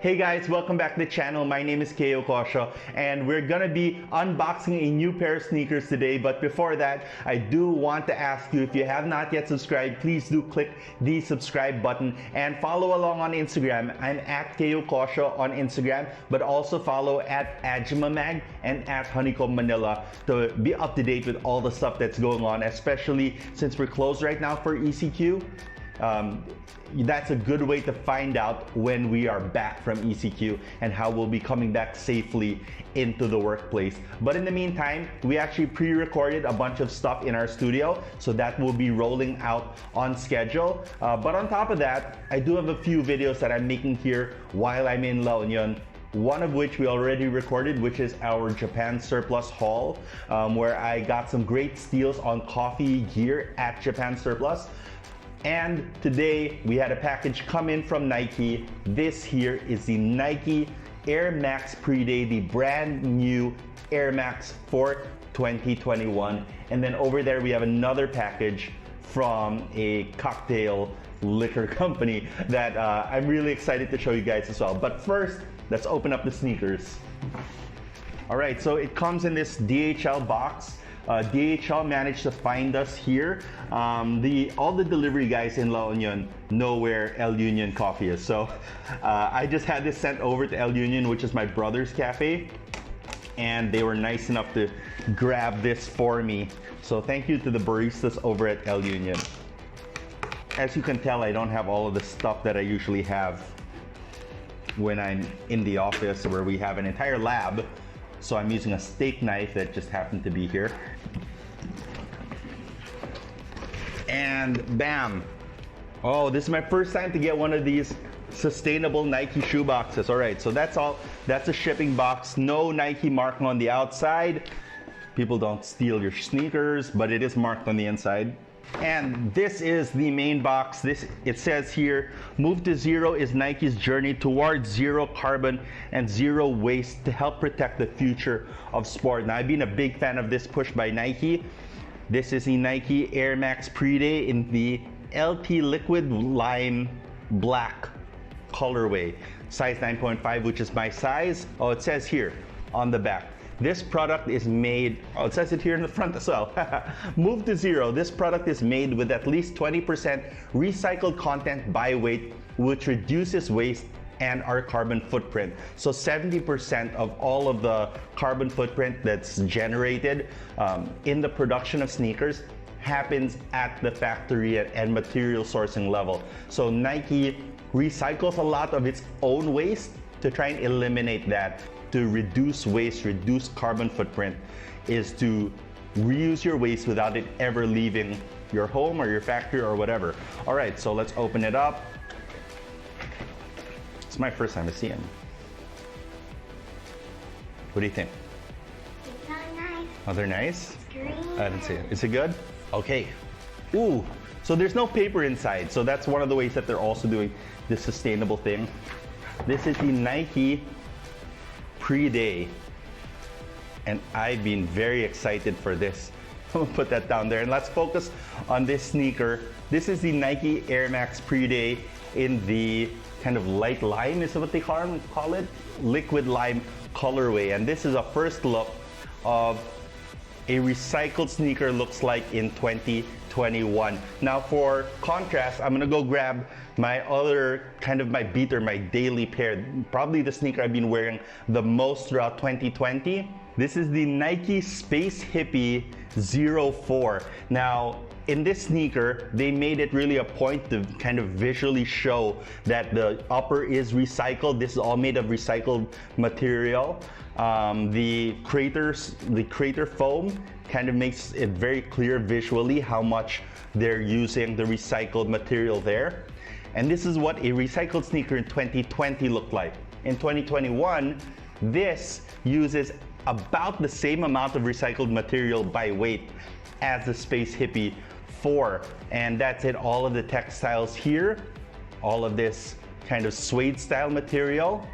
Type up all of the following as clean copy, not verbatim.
Hey guys, welcome back to the channel. My name is Keo Kosho and we're gonna be unboxing a new pair of sneakers today. But before that, I do want to ask you, if you have not yet subscribed, please do click the subscribe button and follow along on Instagram. I'm at Keo Kosho on Instagram, but also follow at Ajimamag and at Honeycomb Manila to be up to date with all the stuff that's going on, especially since we're closed right now for ECQ. That's a good way to find out when we are back from ECQ and how we'll be coming back safely into the workplace. But in the meantime, we actually pre-recorded a bunch of stuff in our studio, so that will be rolling out on schedule. But on top of that, I do have a few videos that I'm making here while I'm in La Union. One of which we already recorded, which is our Japan Surplus haul, where I got some great steals on coffee gear at Japan Surplus. And today we had a package come in from Nike. This here is the Nike Air Max Pre-Day, the brand new Air Max for 2021. And then over there we have another package from a cocktail liquor company that I'm really excited to show you guys as well. But first, let's open up the sneakers. All right, so it comes in this DHL box. DHL managed to find us here. All the delivery guys in La Union know where El Union coffee is. So I just had this sent over to El Union, which is my brother's cafe. And they were nice enough to grab this for me. So thank you to the baristas over at El Union. As you can tell, I don't have all of the stuff that I usually have when I'm in the office where we have an entire lab. So I'm using a steak knife that just happened to be here. And bam. Oh, this is my first time to get one of these sustainable Nike shoe boxes. All right, so that's all. That's a shipping box. No Nike marking on the outside. People don't steal your sneakers, but it is marked on the inside. And this is the main box. It says here, Move to Zero is Nike's journey towards zero carbon and zero waste to help protect the future of sport. Now, I've been a big fan of this push by Nike. This is the Nike Air Max Pre-Day in the LT Liquid Lime Black colorway, size 9.5, which is my size. Oh, it says here on the back. This product is made, oh, it says it here in the front as well. Move to Zero. This product is made with at least 20% recycled content by weight, which reduces waste and our carbon footprint. So 70% of all of the carbon footprint that's generated in the production of sneakers happens at the factory and material sourcing level. So Nike recycles a lot of its own waste to try and eliminate that. To reduce waste, reduce carbon footprint, is to reuse your waste without it ever leaving your home or your factory or whatever. All right, so let's open it up. It's my first time to see them. What do you think? It's not nice. Oh, they're nice? It's green. I didn't see it. Is it good? Okay. Ooh, so there's no paper inside. So that's one of the ways that they're also doing this sustainable thing. This is the Nike Pre-Day, and I've been very excited for this. I'm gonna put that down there and let's focus on this sneaker. This is the Nike Air Max Pre-Day in the kind of light lime, is what they call it, liquid lime colorway. And this is a first look of a recycled sneaker looks like in 2021. Now for contrast, I'm gonna go grab my other kind of my beater, my daily pair, probably the sneaker I've been wearing the most throughout 2020. This is the Nike Space Hippie 04. Now, in this sneaker, they made it really a point to kind of visually show that the upper is recycled. This is all made of recycled material. The crater foam kind of makes it very clear visually how much they're using the recycled material there. And this is what a recycled sneaker in 2020 looked like. In 2021, this uses about the same amount of recycled material by weight as the Space Hippie 4. And that's it, all of the textiles here, all of this kind of suede style material,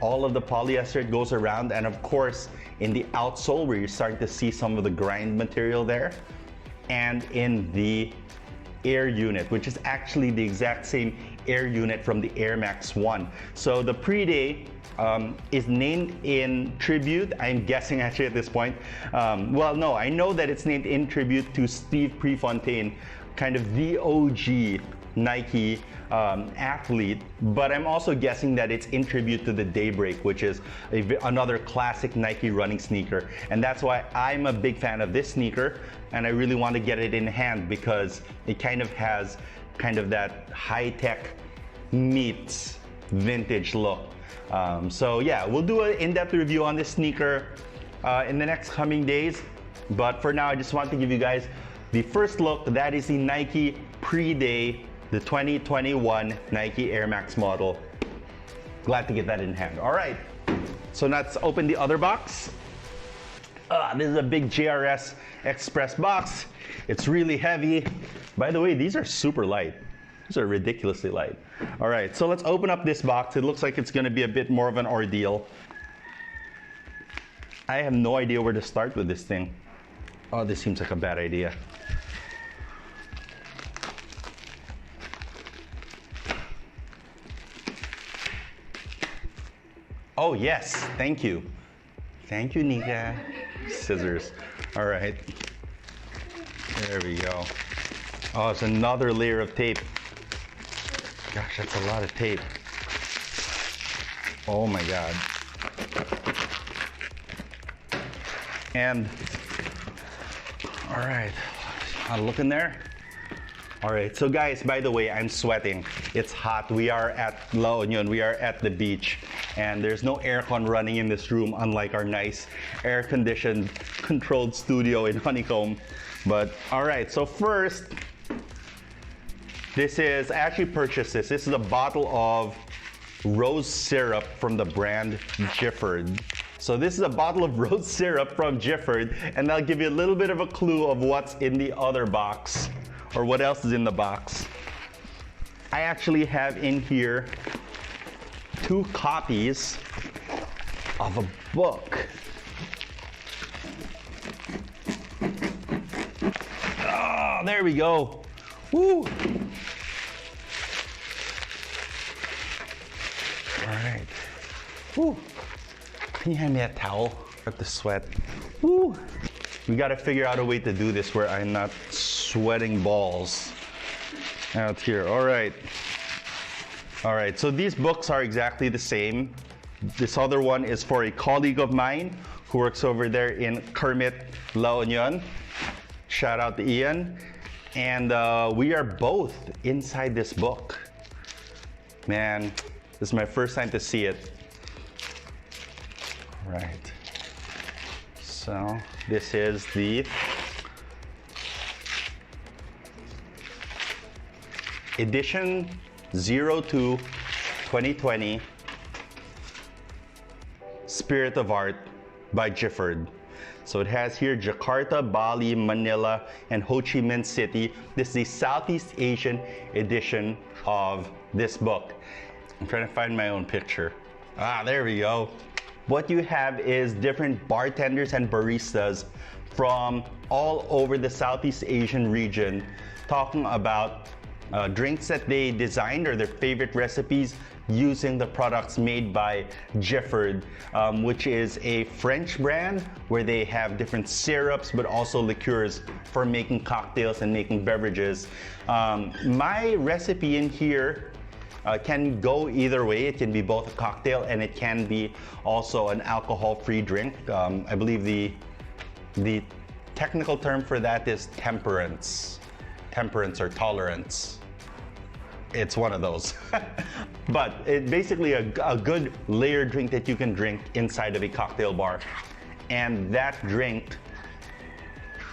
all of the polyester goes around, and of course in the outsole where you're starting to see some of the grind material there, and in the air unit, which is actually the exact same air unit from the Air Max 1. So the Pre-Day is named in tribute, I'm guessing actually at this point. Well, no, I know that it's named in tribute to Steve Prefontaine, kind of the OG Nike athlete, but I'm also guessing that it's in tribute to the Daybreak, which is another classic Nike running sneaker. And that's why I'm a big fan of this sneaker, and I really want to get it in hand because it kind of has that high-tech meets vintage look. So yeah, we'll do an in-depth review on this sneaker in the next coming days, but for now I just want to give you guys the first look. That is the Nike Pre-Day, the 2021 Nike Air Max model. Glad to get that in hand. All right, so let's open the other box. This is a big JRS Express box. It's really heavy. By the way, these are super light. These are ridiculously light. All right, so let's open up this box. It looks like it's gonna be a bit more of an ordeal. I have no idea where to start with this thing. Oh, this seems like a bad idea. Oh yes, thank you. Thank you, Nika. Scissors. All right. There we go. Oh, it's another layer of tape. Gosh, that's a lot of tape. Oh my God. And, all right, look in there. All right, so guys, by the way, I'm sweating. It's hot. We are at La Union. We are at the beach, and there's no aircon running in this room, unlike our nice air-conditioned, controlled studio in Honeycomb. But all right, so first, I actually purchased this. This is a bottle of rose syrup from the brand Giffard. So this is a bottle of rose syrup from Giffard, and I'll give you a little bit of a clue of what's in the other box, or what else is in the box. I actually have in here 2 copies of a book. Oh, there we go. Woo! All right. Woo! Can you hand me a towel? Got the sweat. Woo! We gotta figure out a way to do this where I'm not sweating balls out here. All right. All right, so these books are exactly the same. This other one is for a colleague of mine who works over there in Kermit, La Union. Shout out to Ian. And we are both inside this book. Man, this is my first time to see it. All right. So this is the edition 02 2020 Spirit of Art by Giffard. So it has here Jakarta, Bali, Manila, and Ho Chi Minh City. This is the Southeast Asian edition of this book. I'm trying to find my own picture. There we go. What you have is different bartenders and baristas from all over the Southeast Asian region talking about drinks that they designed or their favorite recipes using the products made by Giffard, which is a French brand where they have different syrups but also liqueurs for making cocktails and making beverages. My recipe in here can go either way. It can be both a cocktail and it can be also an alcohol-free drink. I believe the technical term for that is temperance or tolerance. It's one of those. But it's basically a good layered drink that you can drink inside of a cocktail bar. And that drink,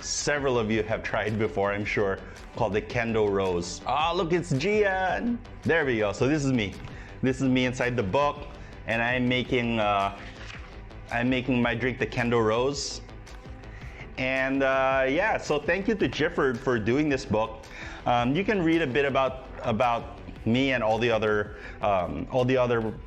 several of you have tried before, I'm sure, called the Kendo Rose. Look, it's Gian. There we go. So this is me. This is me inside the book, and I'm making my drink, the Kendo Rose. And yeah, so thank you to Giffard for doing this book. You can read a bit about me and all the other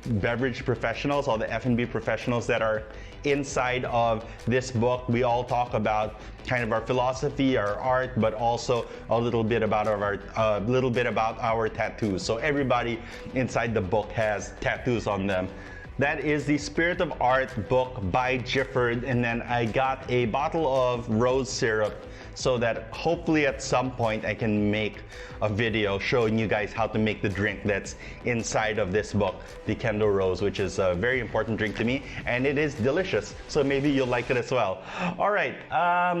beverage professionals, all the F&B professionals that are inside of this book. We all talk about kind of our philosophy, our art, but also a little bit about our tattoos. So everybody inside the book has tattoos on them. That is the Spirit of Art book by Giffard, and then I got a bottle of rose syrup so that hopefully at some point I can make a video showing you guys how to make the drink that's inside of this book, the Kendo Rose, which is a very important drink to me, and it is delicious, so maybe you'll like it as well. All right,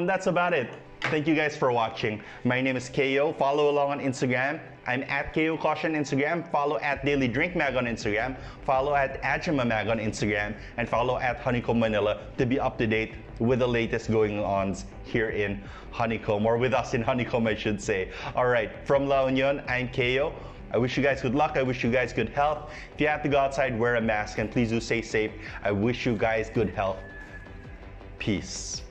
that's about it. Thank you guys for watching. My name is Ko. Follow along on Instagram. I'm at Ko Caution Instagram. Follow at Daily Drink Mag on Instagram. Follow at Ajima Mag on Instagram. And follow at Honeycomb Manila to be up to date with the latest going ons here in Honeycomb, or with us in Honeycomb, I should say. All right, from La Union, I'm Ko. I wish you guys good luck. I wish you guys good health. If you have to go outside, wear a mask, and please do stay safe. I wish you guys good health. Peace.